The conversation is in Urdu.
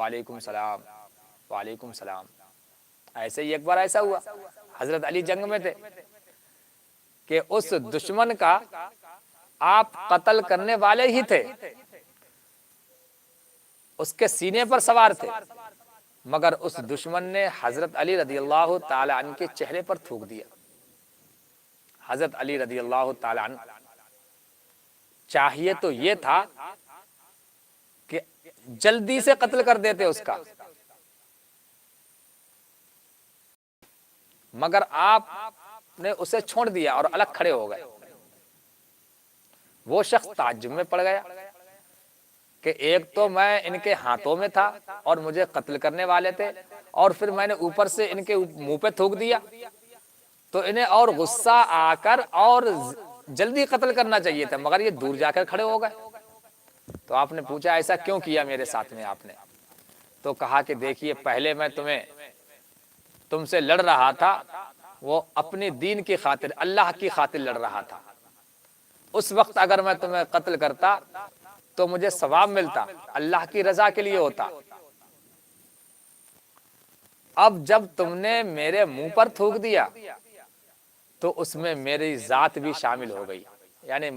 وعلیکم السلام، وعلیکم السلام۔ ایسے ہی ایک بار ایسا ہوا، حضرت علی جنگ میں تھے کہ اس دشمن کا آپ قتل کرنے والے ہی تھے، اس کے سینے پر سوار تھے، مگر اس دشمن نے حضرت علی رضی اللہ تعالی عنہ کے چہرے پر تھوک دیا۔ حضرت علی رضی اللہ تعالی عنہ چاہیے تو یہ تھا کہ جلدی سے قتل کر دیتے اس کا، مگر آپ نے اسے چھوڑ دیا اور الگ کھڑے ہو گئے۔ وہ شخص تعجب میں پڑ گیا کہ ایک تو میں ان کے ہاتھوں میں تھا اور مجھے قتل کرنے والے تھے، اور پھر میں نے اوپر سے ان کے منہ پہ تھوک دیا، تو انہیں اور غصہ آ کر اور جلدی قتل کرنا چاہیے تھا، مگر یہ دور جا کر کھڑے ہو گئے۔ تو آپ نے پوچھا ایسا کیوں کیا میرے ساتھ میں آپ نے؟ تو کہا کہ دیکھیے پہلے میں تم سے لڑ رہا تھا، وہ اپنی دین کی خاطر، اللہ کی خاطر لڑ رہا تھا۔ اس وقت اگر میں تمہیں قتل کرتا تو مجھے ثواب ملتا، اللہ کی رضا کے لیے ہوتا۔ اب جب تم نے میرے منہ پر تھوک دیا تو اس میں میری ذات بھی شامل ہو گئی، یعنی